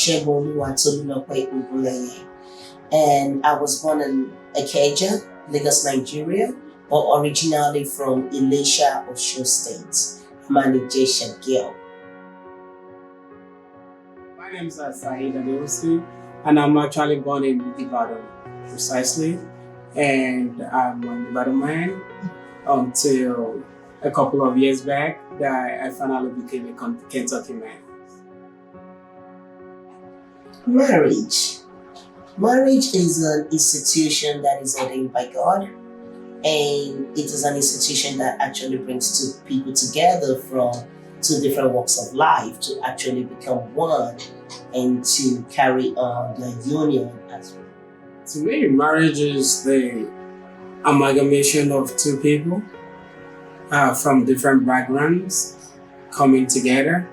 Tolu, and I was born in Ikeja, Lagos, Nigeria, but originally from Elisha, Osho State. I'm a Nigerian girl. My name is Saheed, and I'm actually born in Ibadan, precisely. And I'm an Ibadan man until a couple of years back that I finally became a Kentucky man. Marriage is an institution that is ordained by God, and it is an institution that actually brings two people together from two different walks of life to actually become one and to carry on their union as well. To me, marriage is the amalgamation of two people from different backgrounds coming together,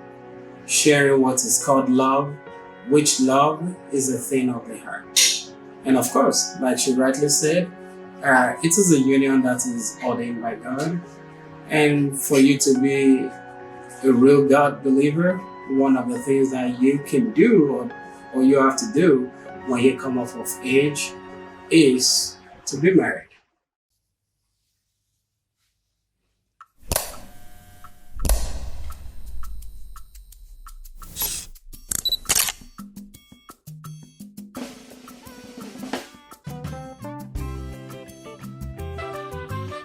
sharing what is called love, which love is a thing of the heart. And of course, like she rightly said, it is a union that is ordained by God. And for you to be a real God believer, one of the things that you can do or you have to do when you come off of age is to be married.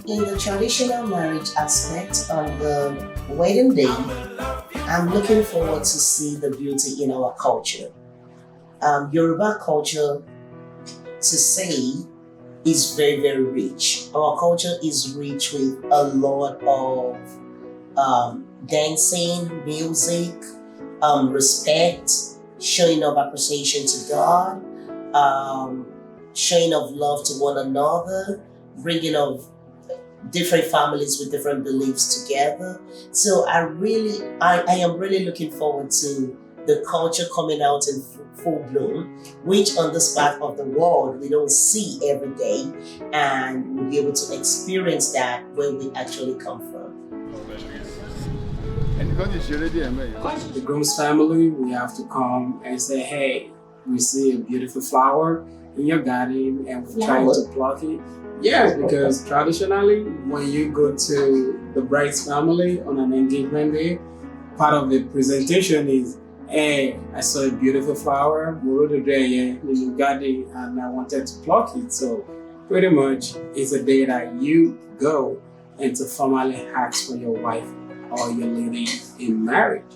In the traditional marriage aspect, on the wedding day, I'm looking forward to see the beauty in our culture. Yoruba culture, to say, is very, very rich. Our culture is rich with a lot of dancing, music, respect, showing of appreciation to God, showing of love to one another, bringing of different families with different beliefs together. So I am really looking forward to the culture coming out in full bloom, which on this part of the world we don't see every day, and we'll be able to experience that where we actually come from. The groom's family, we have to come and say, hey, we see a beautiful flower in your garden and we're trying to pluck it. Yes, because traditionally, when you go to the bride's family on an engagement day, part of the presentation is, hey, I saw a beautiful flower, in your garden, and I wanted to pluck it. So pretty much, it's a day that you go and to formally ask for your wife or your lady in marriage.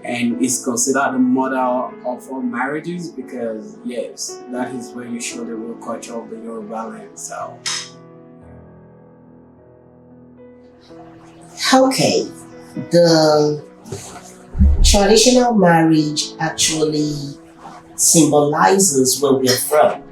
And it's considered the mother of all marriages because, yes, that is where you show the real culture of the Yoruba land. So, okay, the traditional marriage actually symbolizes where we are from.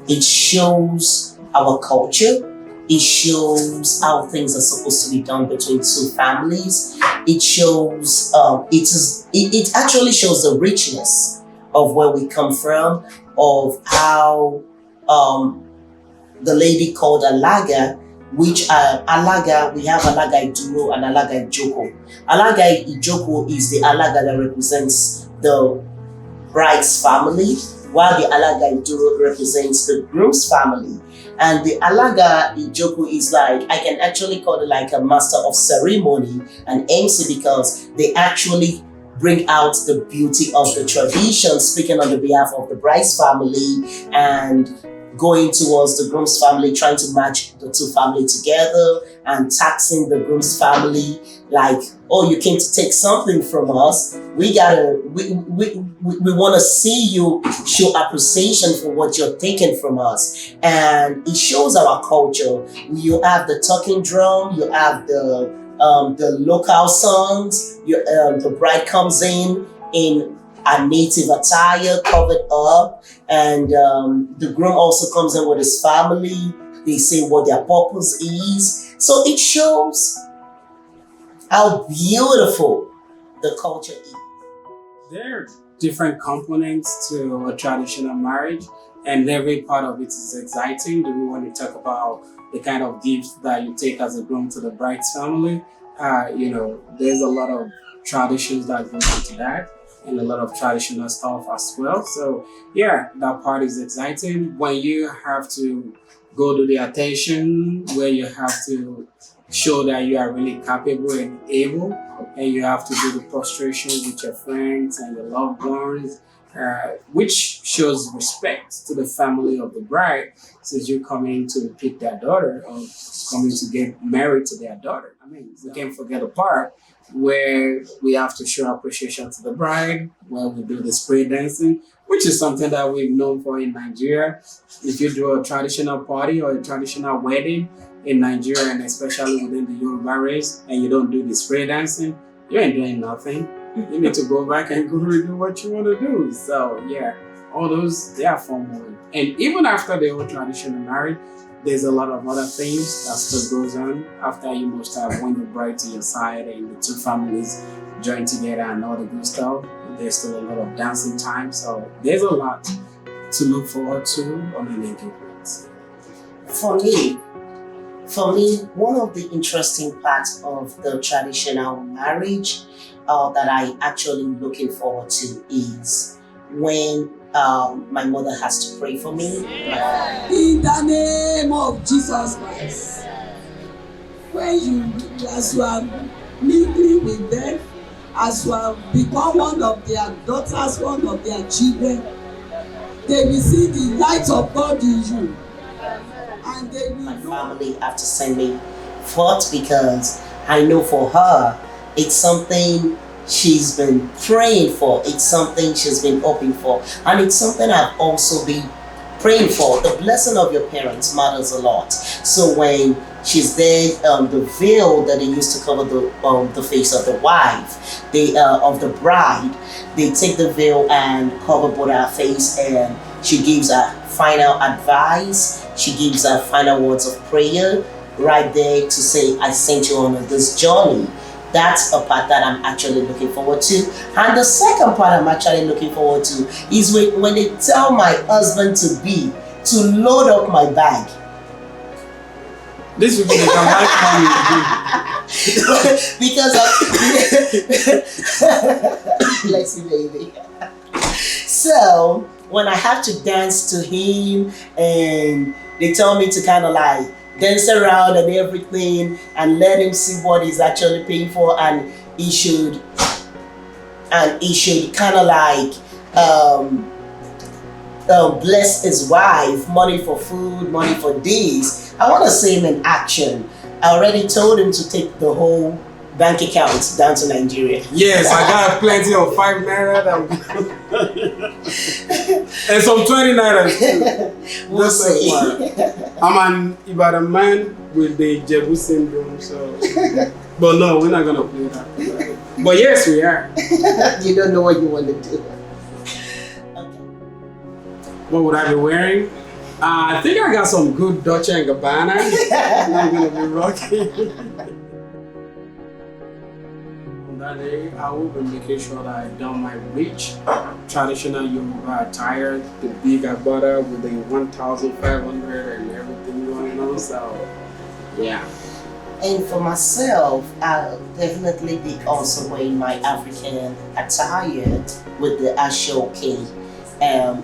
It shows our culture. It shows how things are supposed to be done between two families. It shows, it actually shows the richness of where we come from, of how the lady called Alaga, which Alaga, we have Alaga Iduro and Alaga Ijoko. Alaga Ijoko is the Alaga that represents the bride's family, while the Alaga Iduro represents the groom's family. And the Alaga Ijoko is like, I can actually call it like a master of ceremony and MC because they actually bring out the beauty of the tradition, speaking on the behalf of the bride's family and going towards the groom's family, trying to match the two families together and taxing the groom's family like, oh, you came to take something from us. We want to see you show appreciation for what you're taking from us. And it shows our culture. You have the talking drum, you have the local songs, the bride comes in a native attire covered up, and the groom also comes in with his family. They say what their purpose is. So it shows how beautiful the culture is. There are different components to a traditional marriage, and every part of it is exciting. Do we want to talk about the kind of gifts that you take as a groom to the bride's family? There's a lot of traditions that go into that. and a lot of traditional stuff as well. So yeah, that part is exciting when you have to go to the attention where you have to show that you are really capable and able, and you have to do the prostration with your friends and your loved ones, which shows respect to the family of the bride, since you're coming to pick their daughter or coming to get married to their daughter. I mean, we can't forget the part where we have to show appreciation to the bride, where we do the spray dancing, which is something that we've known for in Nigeria. If you do a traditional party or a traditional wedding in Nigeria, and especially within the Yoruba race, and you don't do the spray dancing, you ain't doing nothing. You need to go back and go redo what you want to do. So yeah, all those, they are fun ones. And even after the whole traditional marriage, there's a lot of other things that still goes on after you must have won the bride to your side and the two families join together and all the good stuff. There's still a lot of dancing time. So there's a lot to look forward to on an engagement. For me, one of the interesting parts of the traditional marriage that I actually looking forward to is when my mother has to pray for me. In the name of Jesus Christ. When as you are mingling with them, as you have become one of their daughters, one of their children, they will see the light of God in you. And they will My family have to send me forth because I know for her, it's something she's been praying for. It's something she's been hoping for. And it's something I've also been praying for. The blessing of your parents matters a lot. So when she's there, the veil that they used to cover the face of the wife, of the bride, they take the veil and cover both her face, and she gives her final advice. She gives her final words of prayer right there to say, I sent you on this journey. That's a part that I'm actually looking forward to. And the second part I'm actually looking forward to is when they tell my husband to load up my bag. This will be the Because bless you, baby. So when I have to dance to him and they tell me to kind of like dance around and everything and let him see what he's actually paying for, and he should kind of like bless his wife, money for food, money for this. I want to see him in action. I already told him to take the whole bank account down to Nigeria. Yes, I got plenty of 5 naira and some 20 naira too. We'll see. I'm an Ibadan man with the Jebu syndrome, so. But no, we're not gonna play that. But yes, we are. You don't know what you want to do. Okay. What would I be wearing? I think I got some good Dolce & Gabbana. I'm gonna be rocking. On that day, I will be making sure that I don my rich traditional Yoruba attire, the big agbada with the 1,500 and everything going on. So, yeah. And for myself, I'll definitely be also wearing my African attire with the ashoke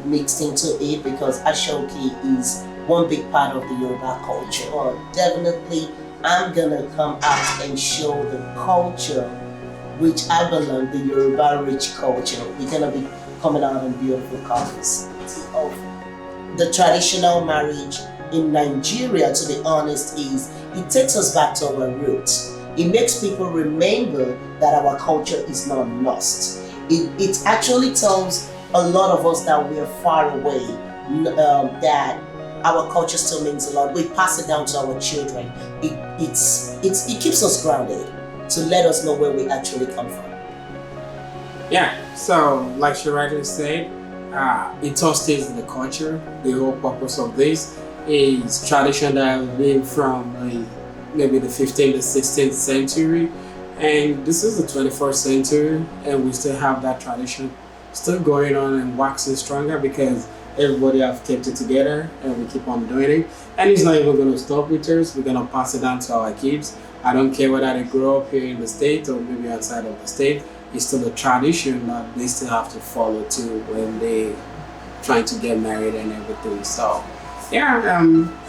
mixed into it, because ashoke is one big part of the Yoruba culture. Or definitely, I'm gonna come out and show the culture which I belong, the Yoruba rich culture. We're gonna be coming out in beautiful colors of the traditional marriage in Nigeria. To be honest, is it takes us back to our roots. It makes people remember that our culture is not lost. It actually tells a lot of us that we are far away, that our culture still means a lot. We pass it down to our children. It keeps us grounded to let us know where we actually come from. Yeah, so like she rightly said, it all stays in the culture. The whole purpose of this is tradition that has been from maybe the 15th to 16th century, and this is the 21st century, and we still have that tradition still going on and waxing stronger because everybody have kept it together and we keep on doing it. And it's not even going to stop with us. We're going to pass it down to our kids. I don't care whether they grow up here in the state or maybe outside of the state. it's still a tradition that they still have to follow too when they trying to get married and everything. So yeah,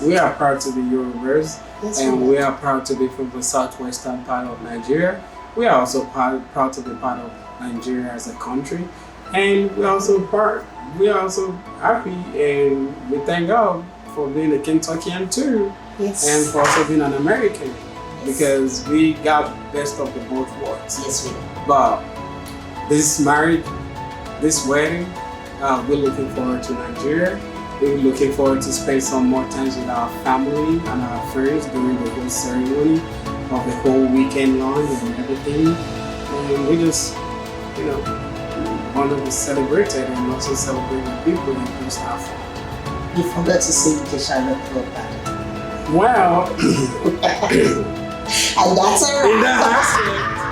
we are proud to be Yorubas, and we are proud to be from the southwestern part of Nigeria. We are also proud to be part of Nigeria as a country, and we are also happy, and we thank God for being a Kentuckian too, and for also being an American, because we got best of the both worlds. Yes, we do. But this marriage, this wedding, we're looking forward to Nigeria. We're looking forward to spend some more time with our family and our friends during the whole ceremony of the whole weekend long and everything. And we just, want to be celebrated and also celebrate the people and just have fun. You forgot to say the Charlotte Club. Well, And that's all right. in that aspect,